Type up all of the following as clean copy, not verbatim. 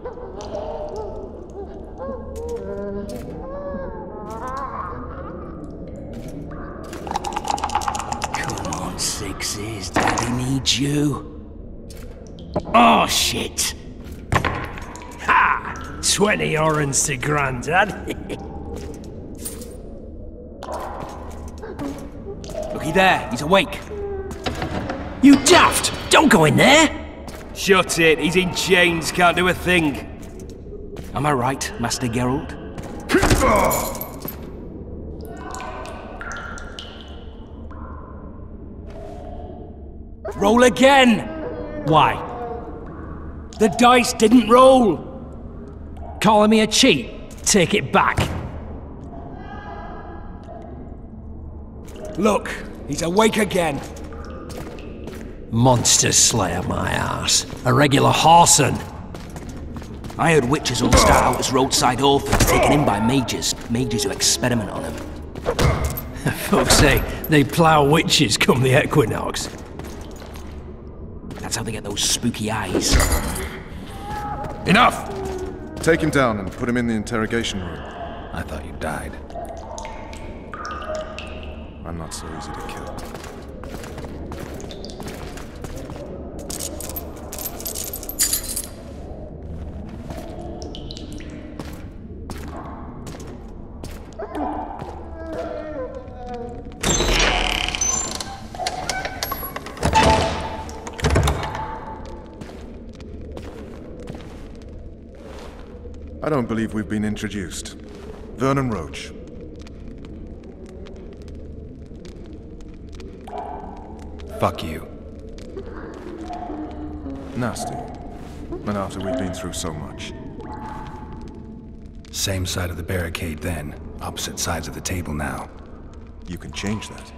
Come on, Sixes. Daddy needs you. Oh, shit. Ha! 20 orange to Grandad. Looky there, he's awake. You daft! Don't go in there! Shut it, he's in chains, can't do a thing. Am I right, Master Geralt? Roll again! Why? The dice didn't roll! Calling me a cheat? Take it back. Look, he's awake again. Monster Slayer, my ass. A regular whoreson. I heard witches all start out as roadside orphans taken in by mages who experiment on them. Folks say they plough witches come the equinox. That's how they get those spooky eyes. Enough! Take him down and put him in the interrogation room. I thought you died. I'm not so easy to kill. I don't believe we've been introduced. Vernon Roach. Fuck you. Nasty. And after we've been through so much. Same side of the barricade then. Opposite sides of the table now. You can change that.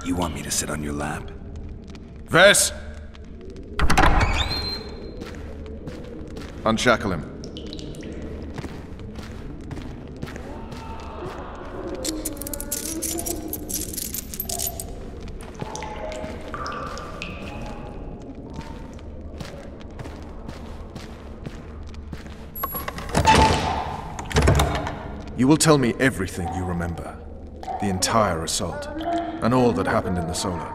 You want me to sit on your lap? Vess! Unshackle him. You will tell me everything you remember. The entire assault. And all that happened in the Solar.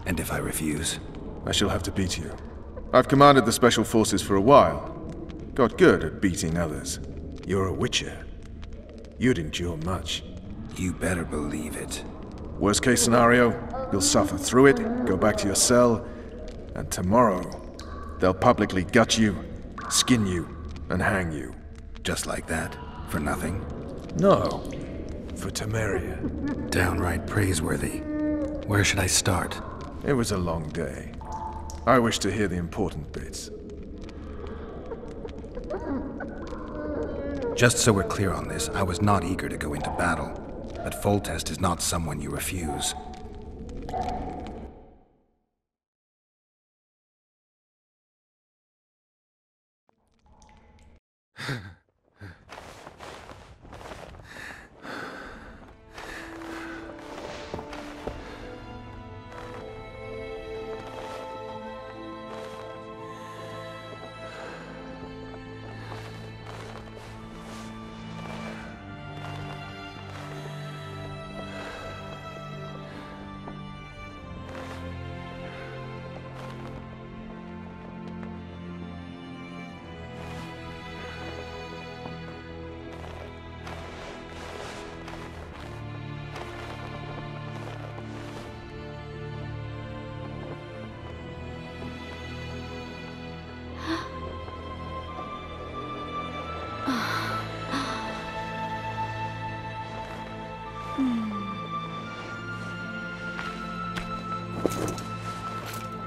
And if I refuse? I shall have to beat you. I've commanded the Special Forces for a while. Got good at beating others. You're a Witcher. You'd endure much. You better believe it. Worst case scenario, you'll suffer through it, go back to your cell, and tomorrow, they'll publicly gut you, skin you, and hang you. Just like that? For nothing? No. For Temeria. Downright praiseworthy. Where should I start? It was a long day. I wish to hear the important bits. Just so we're clear on this, I was not eager to go into battle. But Foltest is not someone you refuse.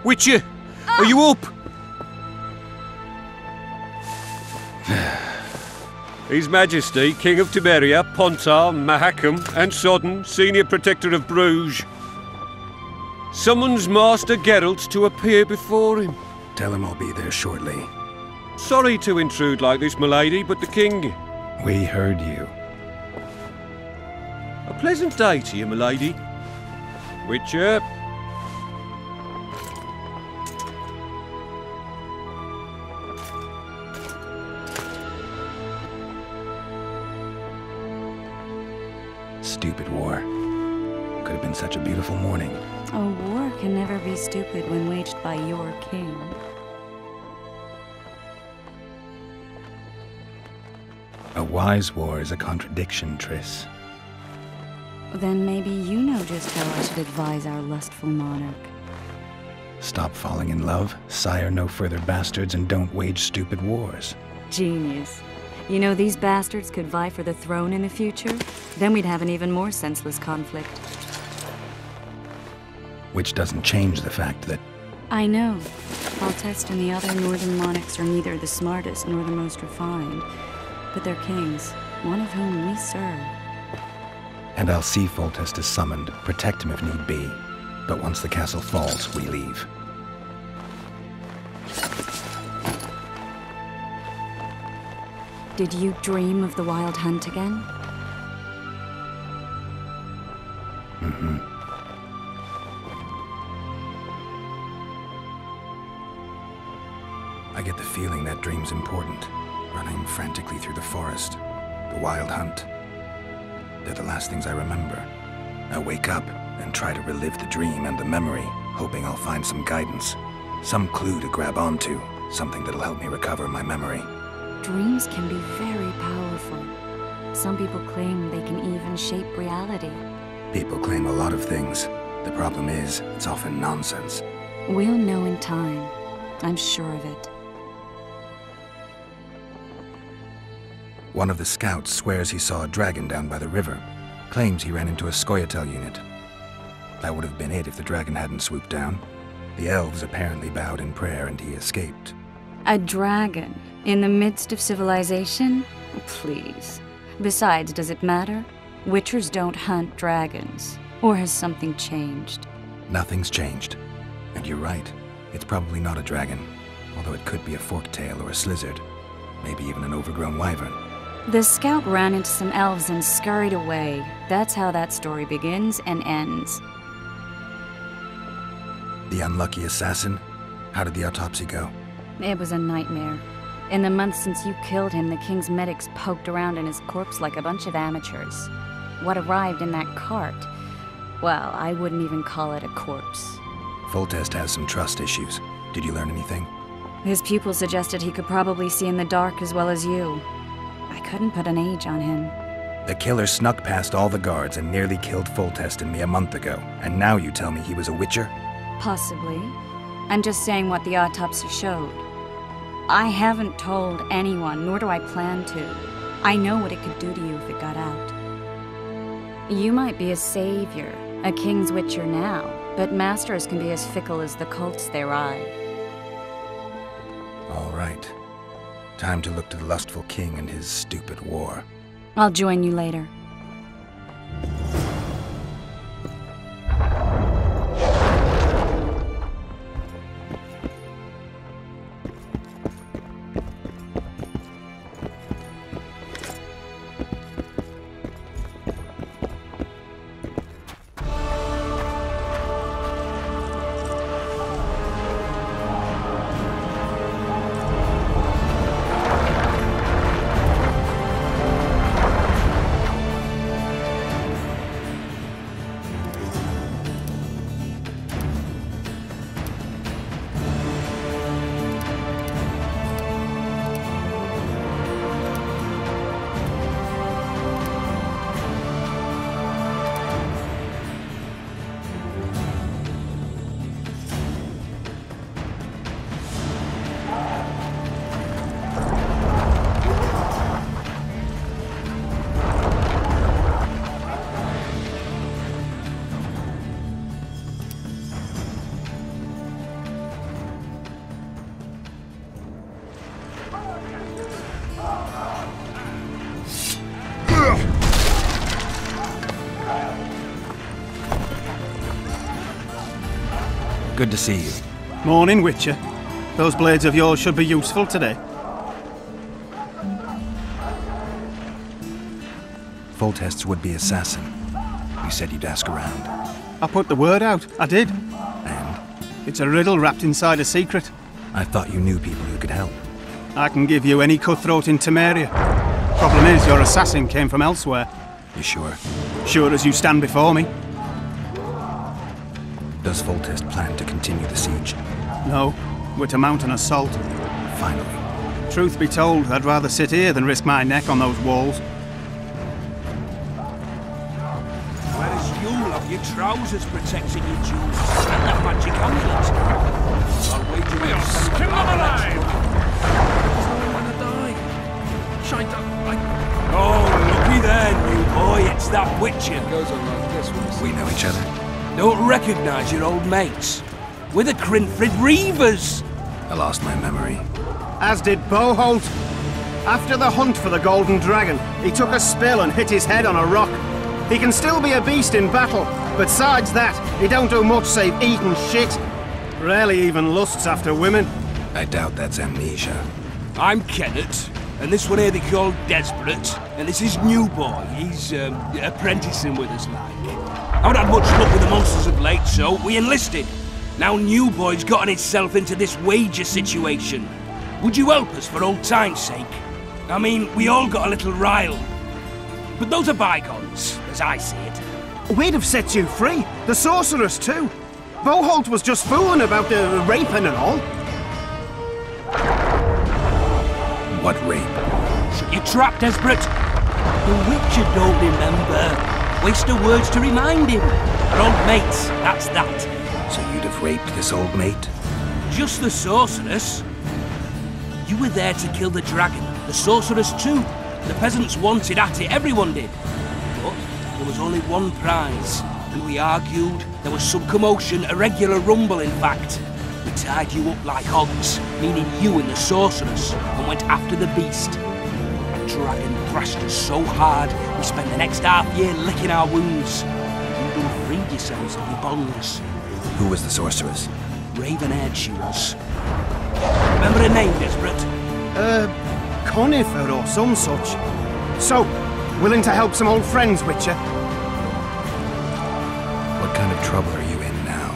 Witcher, are you up? His Majesty, King of Temeria, Pontar, Mahakam, and Sodden, Senior Protector of Bruges, summons Master Geralt to appear before him. Tell him I'll be there shortly. Sorry to intrude like this, milady, but the King... We heard you. A pleasant day to you, milady. Witcher. stupid war. Could have been such a beautiful morning. A war can never be stupid when waged by your king. A wise war is a contradiction, Triss. Then maybe you know just how I should advise our lustful monarch. Stop falling in love, sire no further bastards, and don't wage stupid wars. Genius. You know, these bastards could vie for the throne in the future? Then we'd have an even more senseless conflict. Which doesn't change the fact that... I know. Foltest and the other northern monarchs are neither the smartest nor the most refined, but they're kings, one of whom we serve. And I'll see Foltest is summoned, protect him if need be. But once the castle falls, we leave. Did you dream of the wild hunt again? Mm-hmm. I get the feeling that dream's important. Running frantically through the forest. The wild hunt. They're the last things I remember. I wake up and try to relive the dream and the memory, hoping I'll find some guidance. Some clue to grab onto. Something that'll help me recover my memory. Dreams can be very powerful. Some people claim they can even shape reality. People claim a lot of things. The problem is, it's often nonsense. We'll know in time. I'm sure of it. One of the scouts swears he saw a dragon down by the river. Claims he ran into a Scoia'tael unit. That would have been it if the dragon hadn't swooped down. The elves apparently bowed in prayer and he escaped. A dragon? In the midst of civilization? Please. Besides, does it matter? Witchers don't hunt dragons. Or has something changed? Nothing's changed. And you're right. It's probably not a dragon. Although it could be a forktail or a slizzard. Maybe even an overgrown wyvern. The scout ran into some elves and scurried away. That's how that story begins and ends. The unlucky assassin? How did the autopsy go? It was a nightmare. In the months since you killed him, the king's medics poked around in his corpse like a bunch of amateurs. What arrived in that cart? Well, I wouldn't even call it a corpse. Foltest has some trust issues. Did you learn anything? His pupil suggested he could probably see in the dark as well as you. I couldn't put an age on him. The killer snuck past all the guards and nearly killed Foltest and me a month ago. And now you tell me he was a witcher? Possibly. I'm just saying what the autopsy showed. I haven't told anyone, nor do I plan to. I know what it could do to you if it got out. You might be a savior, a king's witcher now, but masters can be as fickle as the cults they ride. All right. Time to look to the lustful king and his stupid war. I'll join you later. Good to see you. Morning, Witcher. Those blades of yours should be useful today. Foltest's would-be assassin. You said you'd ask around. I put the word out. I did. And? It's a riddle wrapped inside a secret. I thought you knew people who could help. I can give you any cutthroat in Temeria. Problem is, your assassin came from elsewhere. You sure? Sure as you stand before me. Does Foltest plan to continue the siege? No, we're to mount an assault. Finally. Truth be told, I'd rather sit here than risk my neck on those walls. Whereas you'll have your trousers protecting your jewels and that magic amulet. I'll wager we'll skin them alive! Oh, looky there, new boy, it's that Witcher. We know each other? Don't recognise your old mates. We're the Crinfrid Reavers. I lost my memory. As did Boholt. After the hunt for the Golden Dragon, he took a spill and hit his head on a rock. He can still be a beast in battle, but besides that, he don't do much save eat and shit. Rarely even lusts after women. I doubt that's amnesia. I'm Kenneth, and this one here they call Desperate, and this is New Boy. He's apprenticing with us, like. I haven't had much luck with the monsters of late, so we enlisted. Now New Boy's gotten himself into this wager situation. Would you help us for old time's sake? I mean, we all got a little rile. But those are bygones, as I see it. We'd have set you free. The sorceress, too. Boholt was just fooling about the raping and all. What rape? Shut your trap, Desperate. The Witcher don't remember. Waste of words to remind him. Our old mates, that's that. So you'd have raped this old mate? Just the sorceress. You were there to kill the dragon. The sorceress too. The peasants wanted at it, everyone did. But there was only one prize. And we argued, there was some commotion, a regular rumble in fact. We tied you up like hogs, meaning you and the sorceress, and went after the beast. The dragon thrashed us so hard, we spent the next half year licking our wounds. You done freed yourselves of your bonds. Who was the sorceress? Raven-haired she was. Remember her name, Desperate? Conifer or some such. So, willing to help some old friends, Witcher? What kind of trouble are you in now?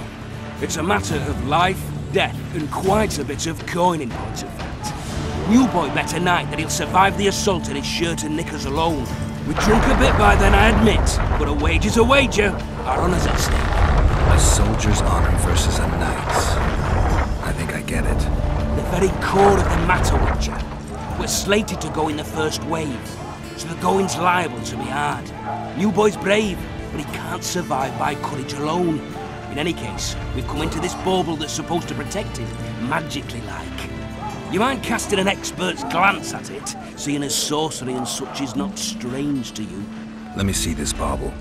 It's a matter of life, death, and quite a bit of coin in point of fact. New Boy bet tonight that he'll survive the assault in his shirt and knickers alone. We drunk a bit by then, I admit, but a wager's a wager. Our honour's at stake. A soldier's honor versus a knight's. I think I get it. The very core of the matter, Witcher. We're slated to go in the first wave, so the going's liable to be hard. New Boy's brave, but he can't survive by courage alone. In any case, we've come into this bauble that's supposed to protect him, magically like. You mind casting an expert's glance at it, seeing as sorcery and such is not strange to you? Let me see this bauble.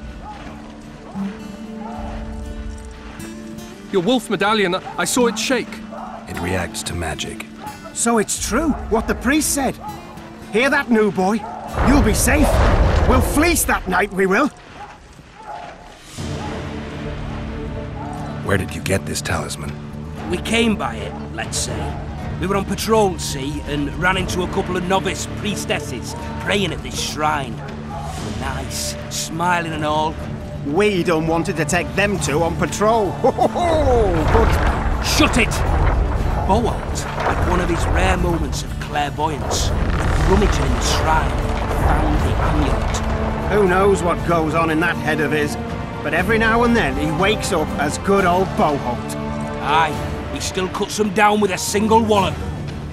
Your wolf medallion, I saw it shake. It reacts to magic. So it's true, what the priest said. Hear that, New Boy? You'll be safe. We'll fleece that night, we will. Where did you get this talisman? We came by it, let's say. We were on patrol, see, and ran into a couple of novice priestesses praying at this shrine. Nice, smiling and all. We done wanted to take them two on patrol. But shut it! Boholt had one of his rare moments of clairvoyance. Rummaging in the shrine, found the amulet. Who knows what goes on in that head of his, but every now and then he wakes up as good old Boholt. Aye, he still cuts them down with a single wallop.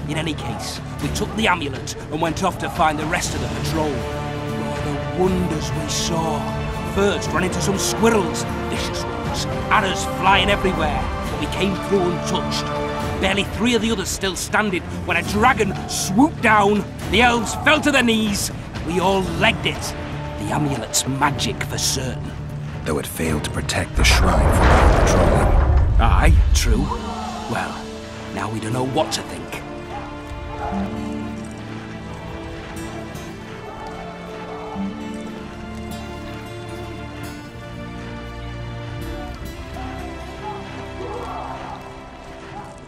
In any case, we took the amulet and went off to find the rest of the patrol. Oh, the wonders we saw. First ran into some squirrels, vicious ones, arrows flying everywhere, but we came through untouched. Barely 3 of the others still standing when a dragon swooped down, the elves fell to their knees, and we all legged it. The amulet's magic for certain. Though it failed to protect the shrine from our patrolling. Aye, true. Well, now we don't know what to think.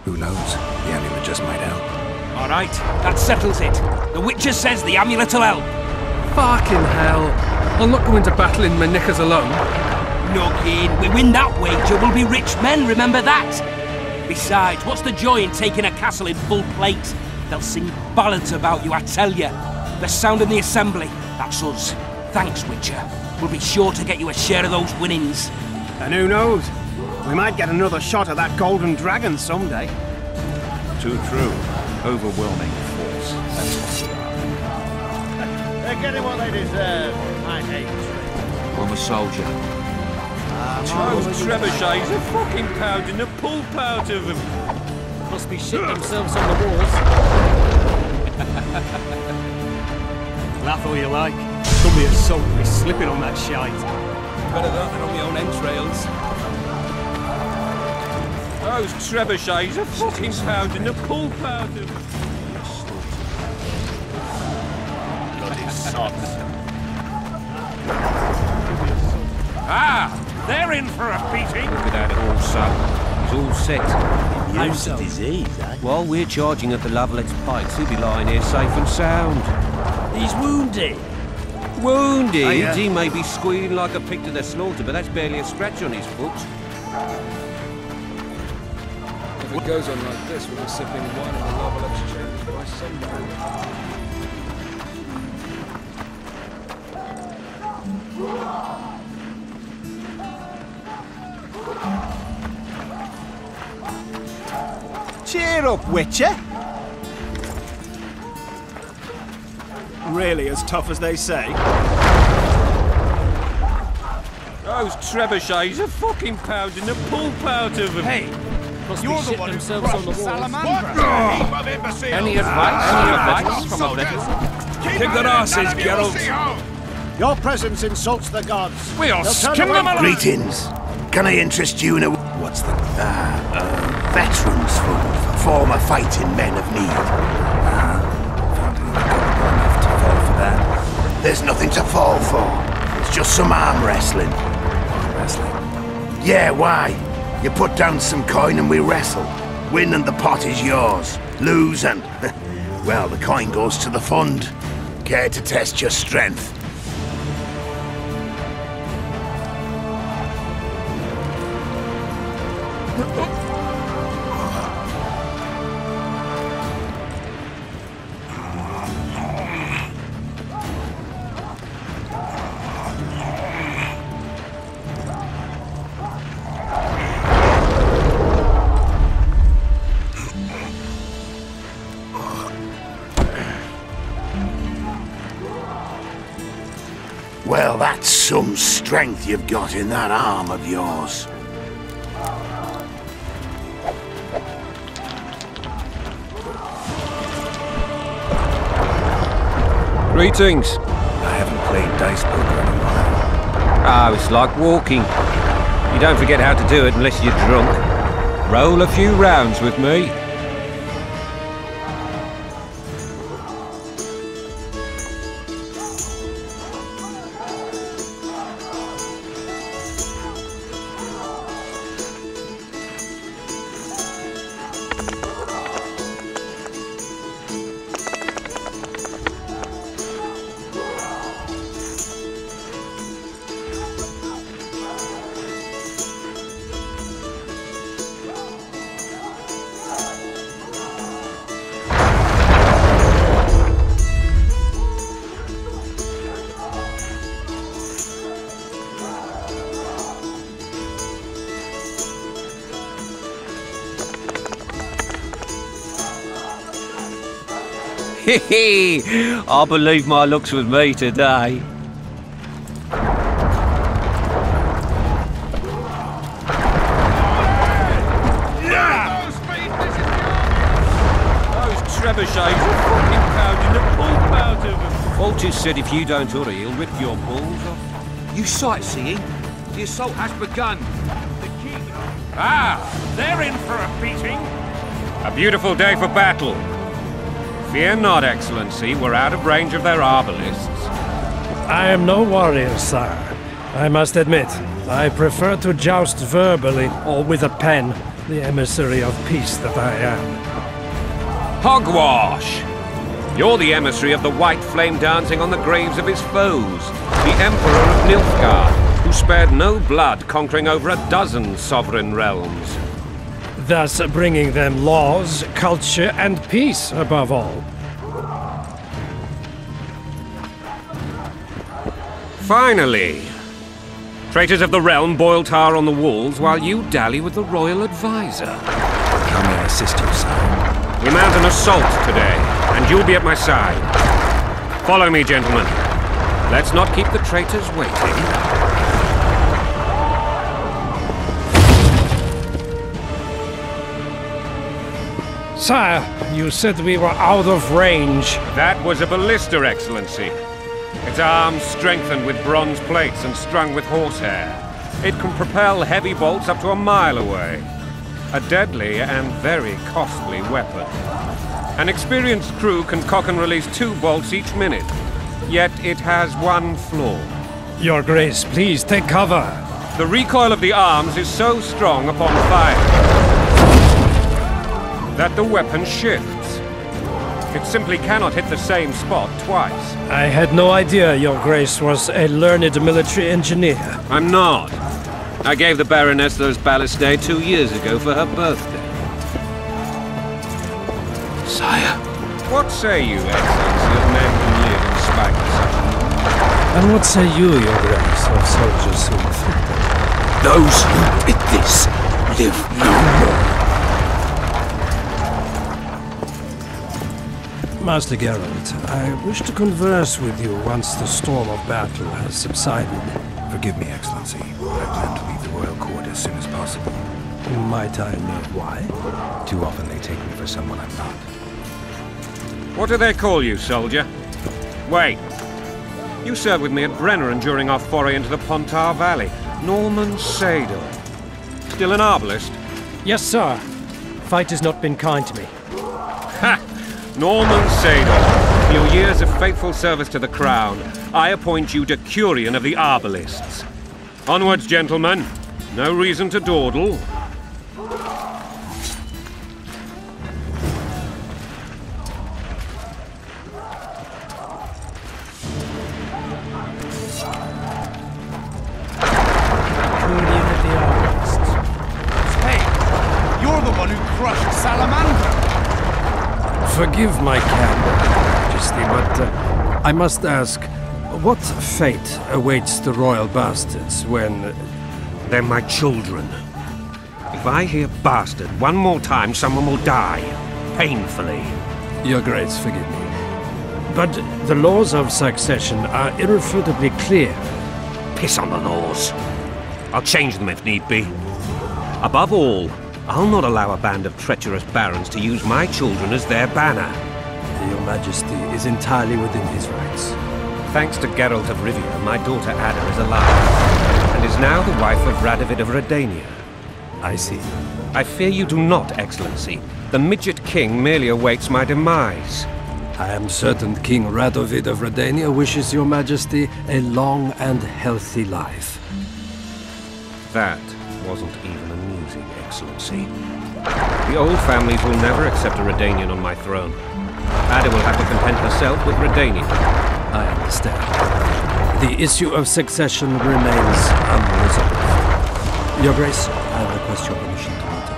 Who knows? The amulet just might help. All right, that settles it. The Witcher says the amulet'll help. Fucking hell. I'll not go into battle in my knickers alone. No kid, we win that wager, we'll be rich men, remember that? Besides, what's the joy in taking a castle in full plate? They'll sing ballads about you, I tell you. The sound in the assembly, that's us. Thanks, Witcher. We'll be sure to get you a share of those winnings. And who knows? We might get another shot at that golden dragon someday. Too true. Overwhelming force. That's what we are. They're getting what they deserve. I hate tricks. I'm a soldier. Those trebuchets are fucking pounding the pulp out of them. Must be shitting themselves on the walls. Laugh all you like. Don't be a soul to be slipping on that shite. Better that than on my own entrails. Those trebuchets are fucking pounding the pulp out of them. Bloody sods. Ah! They're in for a beating! Look at that all son. He's all set. How's the disease, eh? While we're charging at the Levelets pikes, he'll be lying here safe and sound. He's wounded. Wounded? He may be squealing like a pig to the slaughter, but that's barely a scratch on his foot. If it goes on like this, we'll be sipping wine in the Levelets chambers by sundown. Cheer up, Witcher! Really as tough as they say? Those trebuchets are fucking pounding the pulp out of them. Hey! Must be shitting themselves on the walls. Any advice from a veteran? Kick their asses, Geralt! Your presence insults the gods. We'll skim them alive! Greetings. Can I interest you in a... What's the... Veterans Fund for former fighting men of need. Found it enough to fall for that. There's nothing to fall for. It's just some arm wrestling. Arm wrestling? Yeah, why? You put down some coin and we wrestle. Win and the pot is yours. Lose and... well, the coin goes to the fund. Care to test your strength? Well, that's some strength you've got in that arm of yours. Greetings. I haven't played dice poker in a while. Ah, it's like walking. You don't forget how to do it unless you're drunk. Roll a few rounds with me. I believe my luck's with me today. Those trebuchets are fucking pounding the pulp out of them. Vulture said if you don't hurry, he'll rip your balls off. You sightseeing? The assault has begun. The king... Ah! They're in for a beating. A beautiful day for battle. Fear not, Excellency. We're out of range of their arbalists. I am no warrior, sire. I must admit, I prefer to joust verbally or with a pen, the emissary of peace that I am. Hogwash! You're the emissary of the white flame dancing on the graves of his foes, the Emperor of Nilfgaard, who spared no blood conquering over a dozen sovereign realms. Thus bringing them laws, culture, and peace above all. Finally! Traitors of the realm boil tar on the walls while you dally with the royal advisor. How may I assist you, sire? We mount an assault today, and you'll be at my side. Follow me, gentlemen. Let's not keep the traitors waiting. Sire, you said we were out of range. That was a ballista, Excellency. Its arms strengthened with bronze plates and strung with horsehair. It can propel heavy bolts up to a mile away. A deadly and very costly weapon. An experienced crew can cock and release 2 bolts each minute. Yet it has one flaw. Your Grace, please take cover. The recoil of the arms is so strong upon fire that the weapon shifts. It simply cannot hit the same spot twice. I had no idea Your Grace was a learned military engineer. I'm not. I gave the Baroness those ballistae 2 years ago for her birthday. Sire. What say you, Excellency, of men who live in spite of such a move? And what say you, Your Grace, of soldiers who inflicted? Those who did this live no more. Master Geralt, I wish to converse with you once the storm of battle has subsided. Forgive me, Excellency. I plan to leave the royal court as soon as possible. Might I know why? Too often they take me for someone I'm not. What do they call you, soldier? Wait. You served with me at Brenner and during our foray into the Pontar Valley. Norman Sador. Still an arbalist? Yes, sir. Fight has not been kind to me. Ha! Norman Sador, for your years of faithful service to the crown, I appoint you Decurion of the Arbalists. Onwards, gentlemen. No reason to dawdle. Decurion of the Arbalists. Hey, you're the one who crushed Salamander. Forgive my candor, Majesty, but I must ask, what fate awaits the royal bastards when... They're my children. If I hear bastard one more time, someone will die. Painfully. Your Grace, forgive me. But the laws of succession are irrefutably clear. Piss on the laws. I'll change them if need be. Above all, I'll not allow a band of treacherous barons to use my children as their banner. Your Majesty is entirely within his rights. Thanks to Geralt of Rivia, my daughter Ada is alive, and is now the wife of Radovid of Redania. I see. I fear you do not, Excellency. The Midget King merely awaits my demise. I am certain King Radovid of Redania wishes Your Majesty a long and healthy life. That wasn't even amusing, Excellency. The old families will never accept a Redanian on my throne. Ada will have to content herself with Redania. I understand. The issue of succession remains unresolved. Your Grace, I request your permission to enter.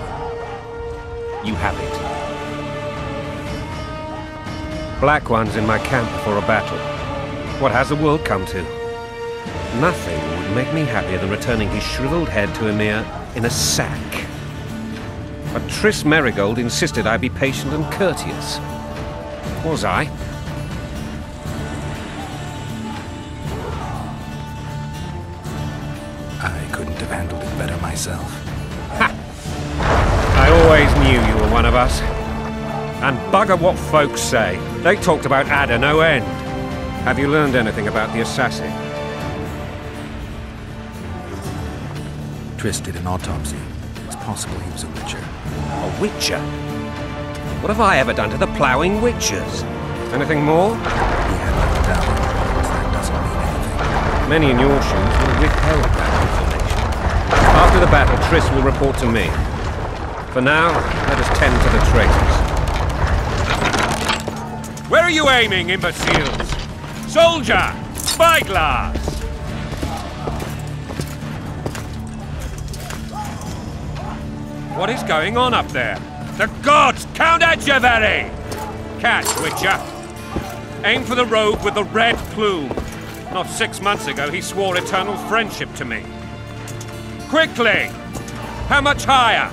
You have it. Black One's in my camp before a battle. What has the world come to? Nothing would make me happier than returning his shriveled head to Emir in a sack. But Triss Merigold insisted I be patient and courteous. Was I? I couldn't have handled it better myself. Ha! I always knew you were one of us. And bugger what folks say. They talked about Ada no end. Have you learned anything about the assassin? Triss did an autopsy. It's possible he was a witcher. A witcher? What have I ever done to the ploughing witchers? Anything more? He had a medallion, but that doesn't mean anything. Many in your shoes would have withheld that information. After the battle, Triss will report to me. For now, let us tend to the traitors. Where are you aiming, imbeciles? Soldier! Spyglass! What is going on up there? The gods! Count Edgevery! Catch, Witcher! Aim for the rogue with the red plume. Not 6 months ago, he swore eternal friendship to me. Quickly! How much higher?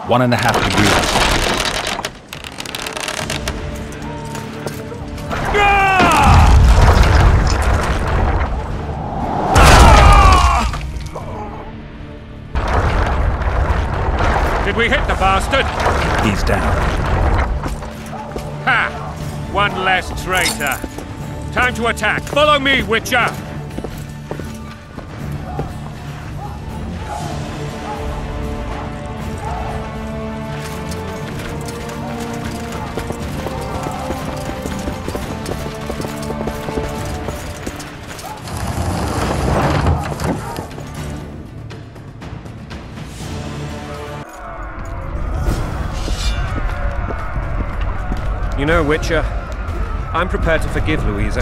One and a half degrees. Did we hit the bastard? He's down. Ha! One less traitor. Time to attack. Follow me, Witcher! You know, Witcher, I'm prepared to forgive Louisa.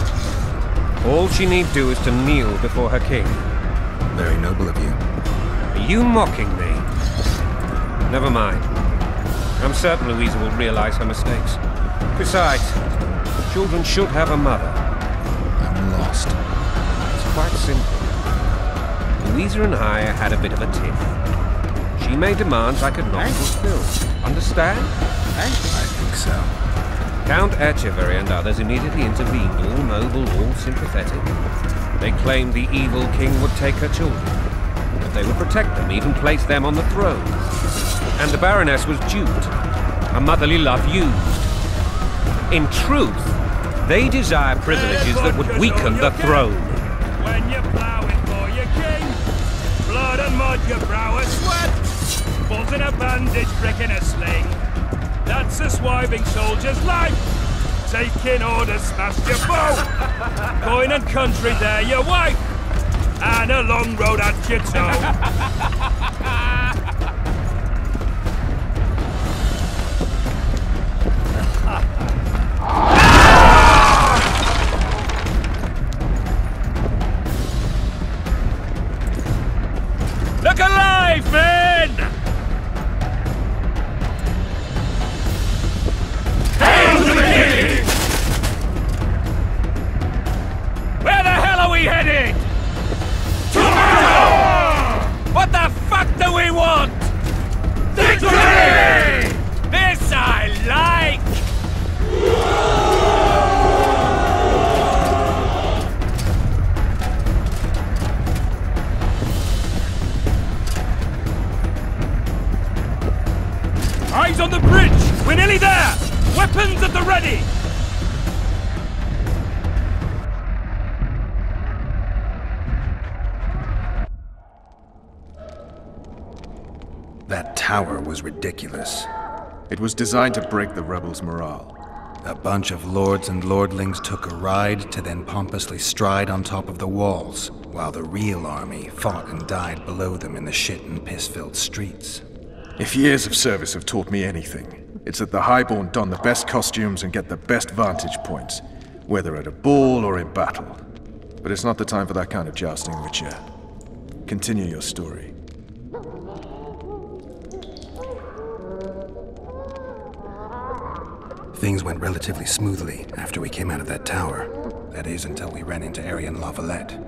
All she need do is to kneel before her king. Very noble of you. Are you mocking me? Never mind. I'm certain Louisa will realize her mistakes. Besides, children should have a mother. I'm lost. It's quite simple. Louisa and I had a bit of a tiff. She made demands I could not fulfill. Understand? I think so. Count Etcheverry and others immediately intervened, all noble, all sympathetic. They claimed the evil king would take her children, but they would protect them, even place them on the throne. And the Baroness was duped, her motherly love used. In truth, they desire privileges that would weaken the throne. When you're plowing for your king, blood and mud, your brow is sweat, balls in a bandage, brick in a sling. That's a swiving soldier's life. Taking orders, smash your bow. Coin and country, there your wife. And a long road at your toe. Look alive, men! Where the hell are we headed? What the fuck do we want? Victory! This I like! Eyes on the bridge! We're nearly there! Weapons at the ready! That tower was ridiculous. It was designed to break the rebels' morale. A bunch of lords and lordlings took a ride to then pompously stride on top of the walls, while the real army fought and died below them in the shit and piss-filled streets. If years of service have taught me anything, it's that the highborn don the best costumes and get the best vantage points, whether at a ball or in battle. But it's not the time for that kind of jousting, Witcher. Continue your story. Things went relatively smoothly after we came out of that tower. That is, until we ran into Arian Lavalette.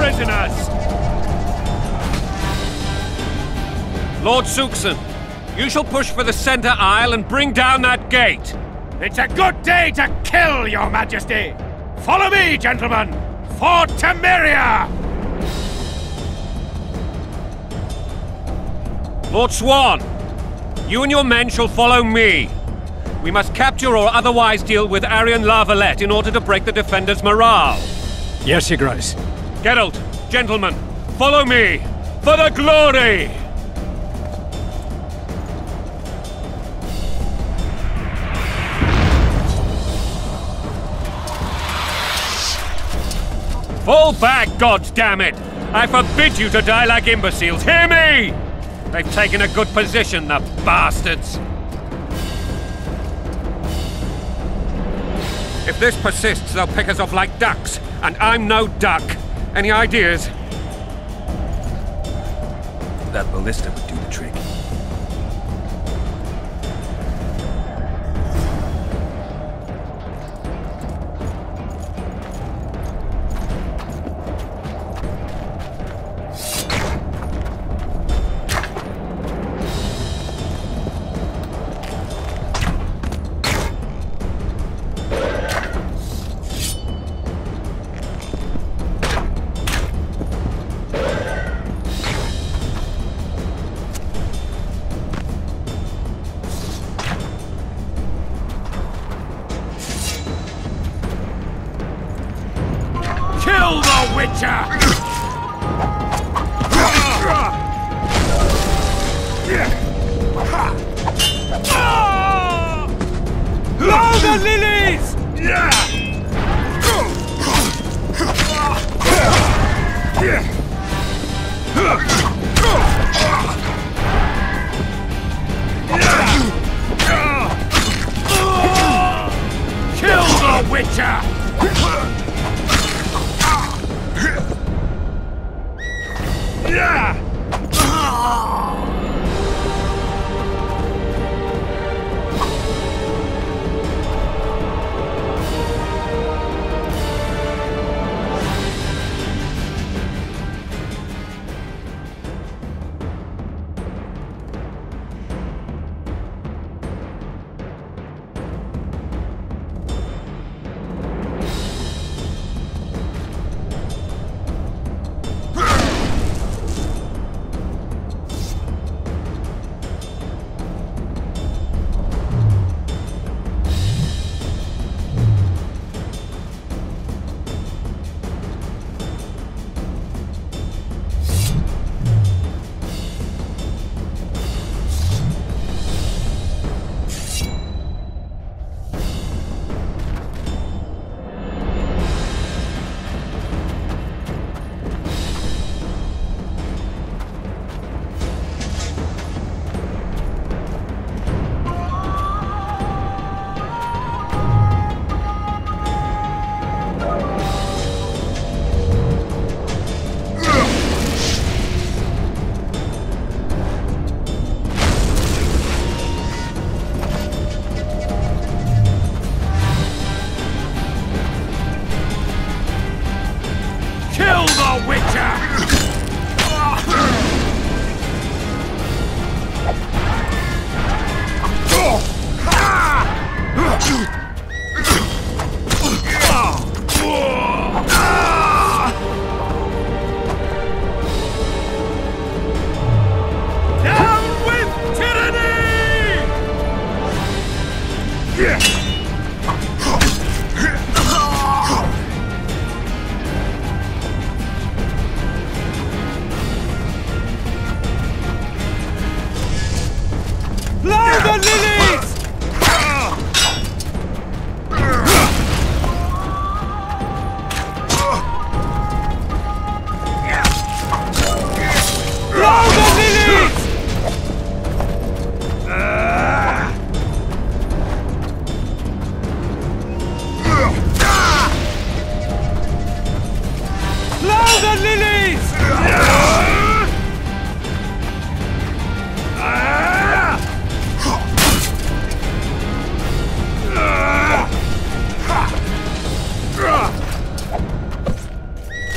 prisoners! Lord Suxon, you shall push for the center aisle and bring down that gate. It's a good day to kill, Your Majesty! Follow me, gentlemen! For Temeria! Lord Swan, you and your men shall follow me. We must capture or otherwise deal with Arian La Valette in order to break the defenders' morale. Yes, Your Grace. Geralt, gentlemen, follow me! For the glory! Fall back, goddammit! I forbid you to die like imbeciles, hear me! They've taken a good position, the bastards! If this persists, they'll pick us off like ducks, and I'm no duck. Any ideas? That ballista would do the trick. Blow the lilies! Kill the Witcher!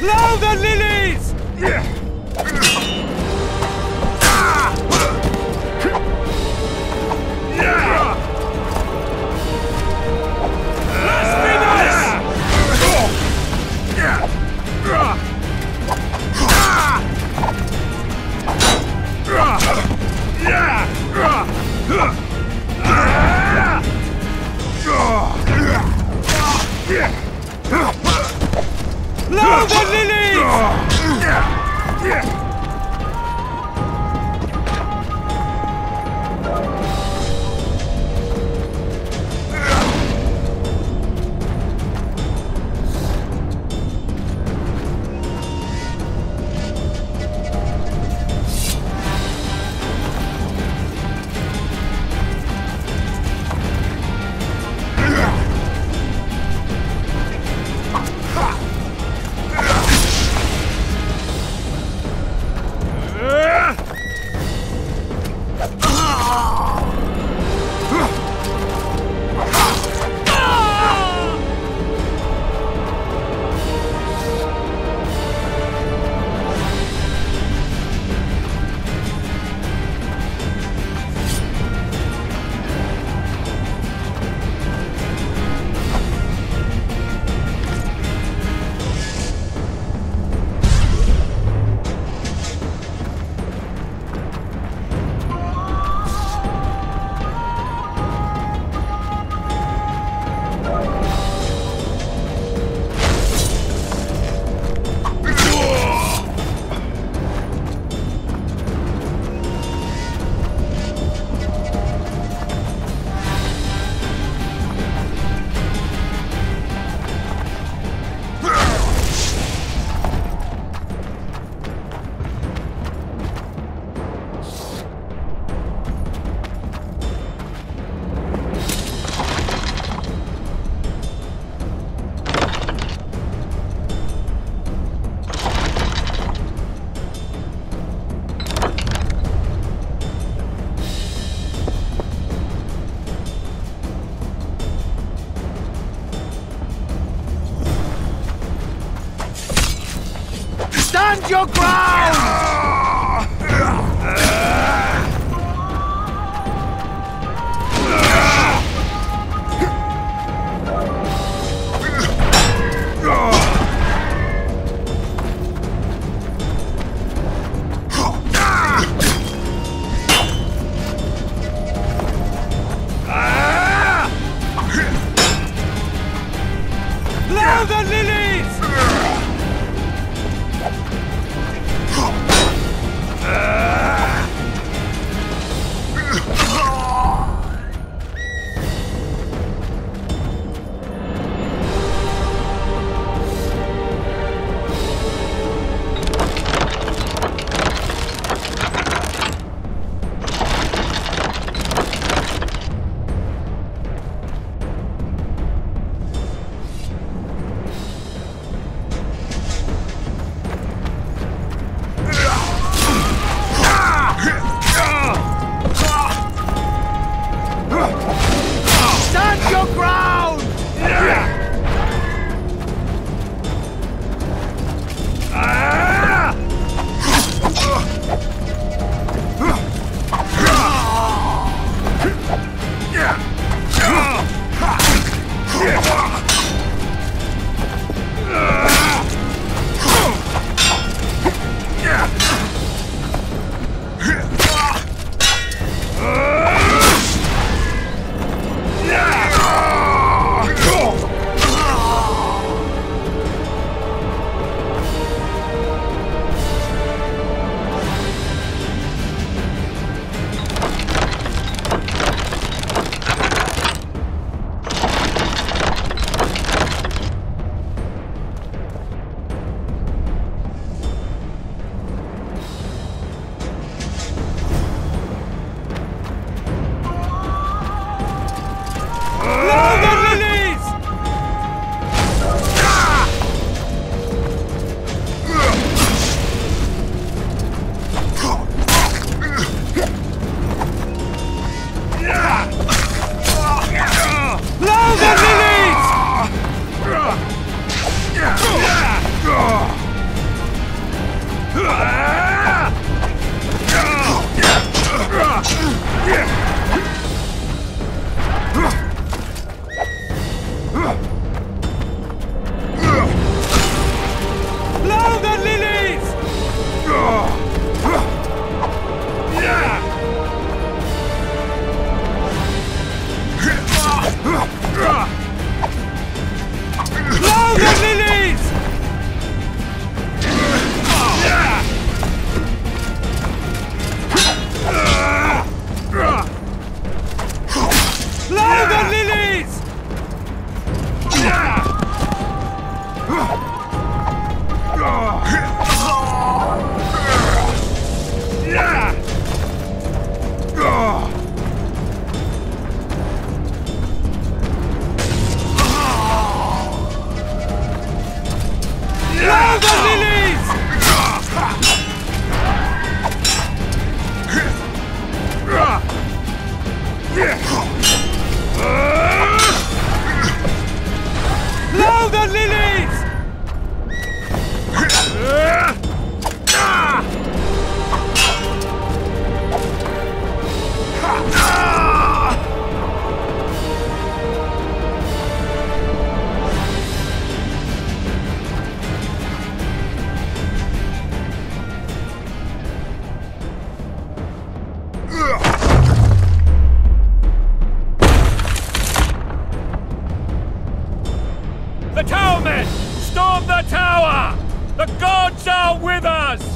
Blow the lilies! Blow the lilies! Stand your ground! Blow the lilies! tower! The gods are with us!